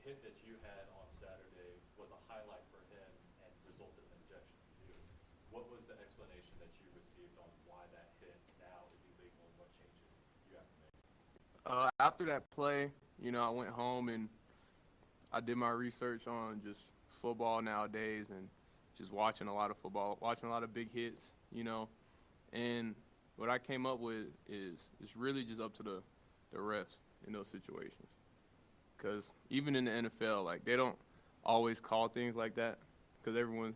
hit that you had on Saturday was a highlight for him and resulted in an ejection for you. What was the explanation that you received on why that hit now is illegal and what changes you have to make? After that play, I went home and I did my research on just football nowadays and just watching a lot of football, watching a lot of big hits, and what I came up with is it's really just up to the refs in those situations. Because even in the NFL, like they don't always call things like that because everyone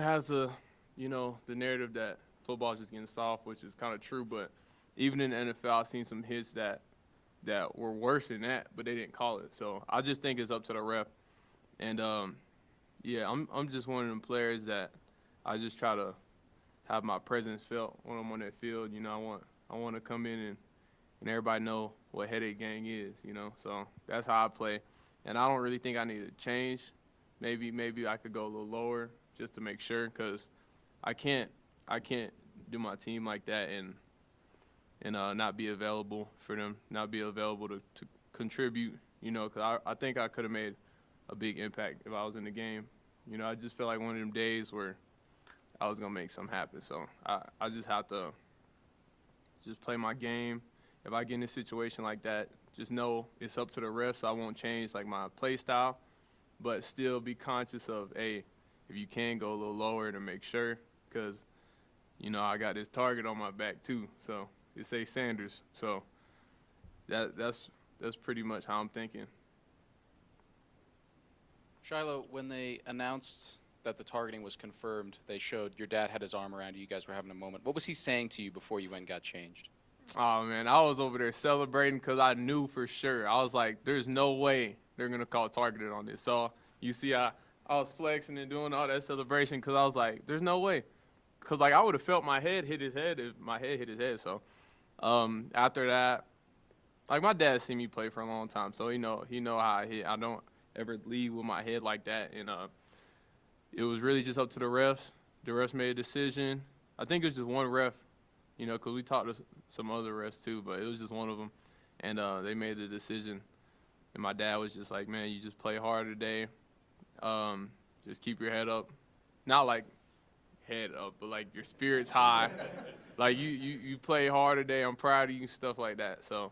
has the narrative that football's just getting soft, which is kind of true. But even in the NFL, I've seen some hits that were worse than that, but they didn't call it. So I just think it's up to the ref. And yeah, I'm just one of them players that I just try to have my presence felt when I'm on that field. I want to come in and everybody know what headache gang is. So that's how I play. And I don't really think I need to change. Maybe I could go a little lower just to make sure, because I can't do my team like that and not be available for them, not be available to contribute. Because I think I could have made a big impact if I was in the game. I just felt like one of them days where I was gonna make something happen. So I just have to just play my game. If I get in a situation like that, just know it's up to the refs. So I won't change like my play style, but still be conscious of, hey, if you can go a little lower to make sure, because I got this target on my back too. So it say Sanders. So that's pretty much how I'm thinking. Shilo, when they announced that the targeting was confirmed, they showed your dad had his arm around you. You guys were having a moment. What was he saying to you before you went and got changed? Oh man, I was over there celebrating because I knew for sure. I was like, "There's no way they're gonna call targeted on this." So you see, I was flexing and doing all that celebration because I was like, "There's no way," because like I would have felt my head hit his head if my head hit his head. So after that, like my dad seen me play for a long time, so he know how I hit. I don't ever leave with my head like that, and it was really just up to the refs. The refs made a decision. I think it was just one ref, because we talked to some other refs too, but it was just one of them, and they made the decision. And my dad was just like, "Man, you just play hard today. Just keep your head up, not like head up, but like your spirits high. Like you play hard today. I'm proud of you," stuff like that. So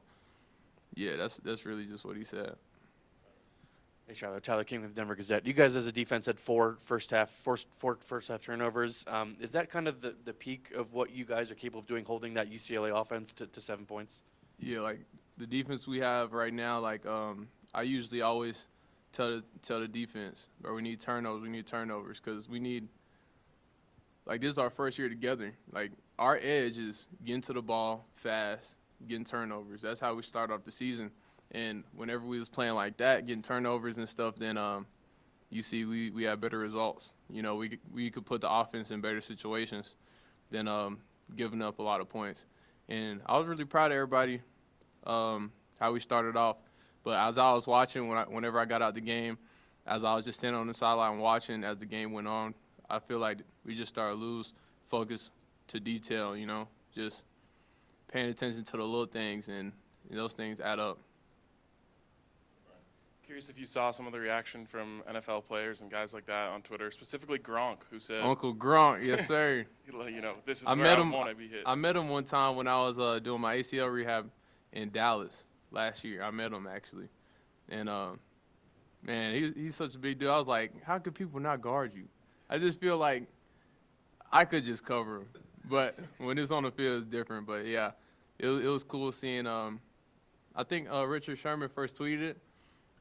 yeah, that's really just what he said. Hey, Shiloh. Tyler King with the Denver Gazette. You guys, as a defense, had four first half turnovers. Is that kind of the peak of what you guys are capable of doing, holding that UCLA offense to 7 points? Yeah, like the defense we have right now, like I usually always tell the defense, bro, we need turnovers, because we need, like, this is our first year together. Like, our edge is getting to the ball fast, getting turnovers. That's how we start off the season. And whenever we was playing like that, getting turnovers and stuff, then you see we have better results. We could put the offense in better situations than giving up a lot of points. And I was really proud of everybody, how we started off. But as I was watching, whenever I got out the game, as I was just standing on the sideline watching as the game went on, I feel like we just started to lose focus to detail, just paying attention to the little things, and those things add up. Curious if you saw some of the reaction from NFL players and guys like that on Twitter, specifically Gronk, who said, Uncle Gronk, yes, sir. This is I where met I him. want to be hit. I met him one time when I was doing my ACL rehab in Dallas last year. I met him actually, and man, he's such a big dude. I was like, how could people not guard you? I just feel like I could just cover him, but when it's on the field, it's different. But yeah, it was cool seeing. I think Richard Sherman first tweeted it,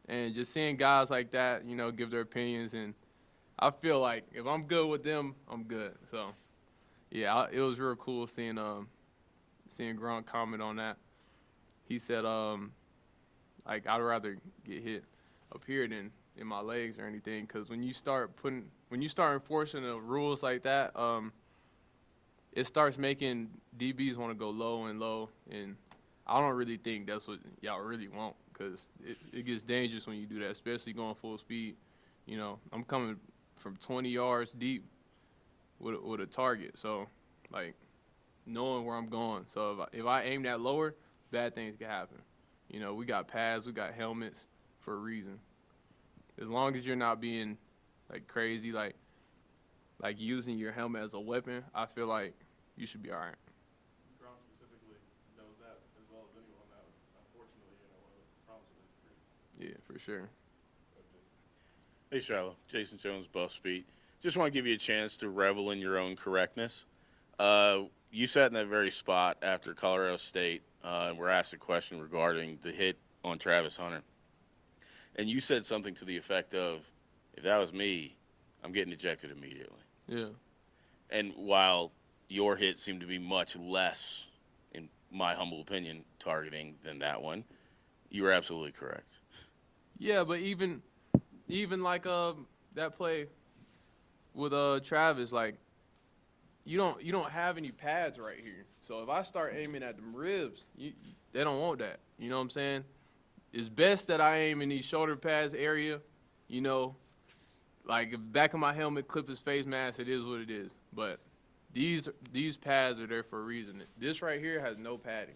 and just seeing guys like that, give their opinions, and I feel like if I'm good with them, I'm good. So yeah, it was real cool seeing Gronk comment on that. He said, like, I'd rather get hit up here than in my legs or anything, because when you start enforcing the rules like that, it starts making DBs want to go low and low, and I don't really think that's what y'all really want, because it gets dangerous when you do that, especially going full speed. I'm coming from 20 yards deep with a target, so like knowing where I'm going. So if I aim that lower, bad things can happen. We got pads, we got helmets, for a reason. As long as you're not being like crazy, like using your helmet as a weapon, I feel like you should be all right. Gronk specifically knows that as well as anyone. That was unfortunately, one of the problems with his career. Yeah, for sure. Hey, Shilo. Jason Jones, Buff Speed. Just want to give you a chance to revel in your own correctness. You sat in that very spot after Colorado State and were asked a question regarding the hit on Travis Hunter. And you said something to the effect of, if that was me, I'm getting ejected immediately. Yeah. And while your hit seemed to be much less, in my humble opinion, targeting than that one, you were absolutely correct. Yeah, but even like that play with Travis, like you don't have any pads right here. So if I start aiming at them ribs, they don't want that. You know what I'm saying? It's best that I aim in these shoulder pads area, like if back of my helmet clip his face mask, it is what it is. But these pads are there for a reason. This right here has no padding.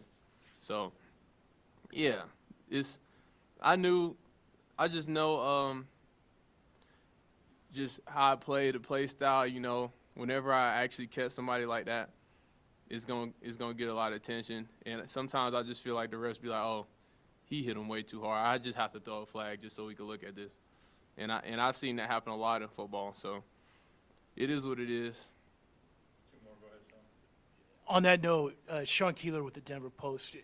So yeah, I just know just how I play, the play style, whenever I actually catch somebody like that, it's gonna get a lot of attention. And sometimes I just feel like the refs be like, oh, he hit him way too hard. I just have to throw a flag just so we can look at this. And I've seen that happen a lot in football. So it is what it is. Two more, go ahead, Sean. On that note, Sean Keeler with the Denver Post.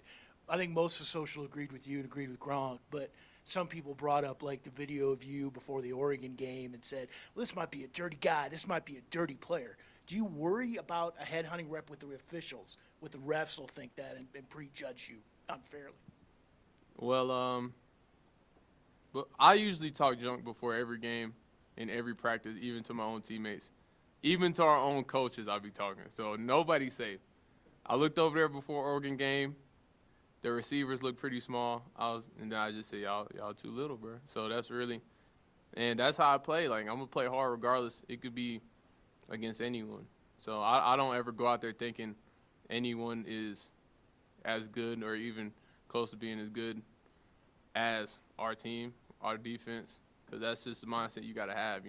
I think most of social agreed with you and agreed with Gronk, but some people brought up like the video of you before the Oregon game and said, well, this might be a dirty guy. This might be a dirty player. Do you worry about a headhunting rep with the officials, with the refs will think that and prejudge you unfairly? Well, but I usually talk junk before every game and every practice, even to my own teammates. Even to our own coaches, I'll be talking. So nobody's safe. I looked over there before Oregon game. The receivers look pretty small. And then I just say, y'all too little, bro. So that's how I play. Like, I'm going to play hard regardless. It could be against anyone. So I don't ever go out there thinking anyone is as good or even close to being as good as our team, our defense, because that's just the mindset you got to have,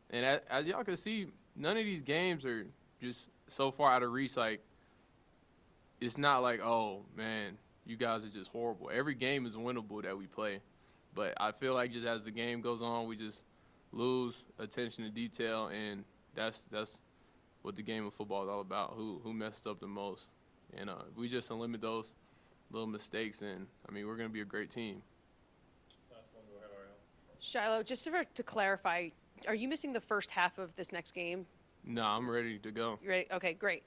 And as y'all can see, none of these games are just so far out of reach. Like, it's not like, oh, man, you guys are just horrible. Every game is winnable that we play. But I feel like just as the game goes on, we just lose attention to detail, and that's what the game of football is all about, who messed up the most. And if we just eliminate those little mistakes, and, we're going to be a great team. Last one, go ahead, Ariel. Shiloh, just to clarify, are you missing the first half of this next game? No, I'm ready to go. You ready? Okay, great.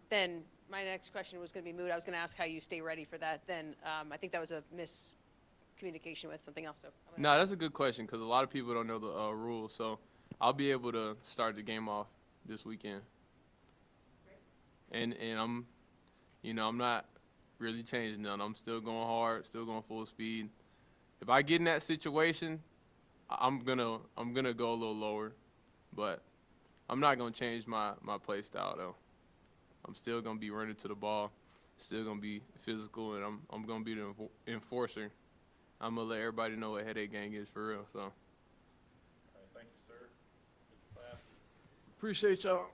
Then my next question was going to be moot. I was going to ask how you stay ready for that. Then I think that was a miscommunication with something else. So No, that's a good question because a lot of people don't know the rules. So I'll be able to start the game off this weekend. And I'm, I'm not really changing none. I'm still going hard, still going full speed. If I get in that situation, I'm gonna go a little lower, but I'm not gonna change my play style though. I'm still gonna be running to the ball, still gonna be physical, and I'm gonna be the enforcer. I'm gonna let everybody know what Headache Gang is for real. So All right, thank you, sir. Good class. appreciate y'all.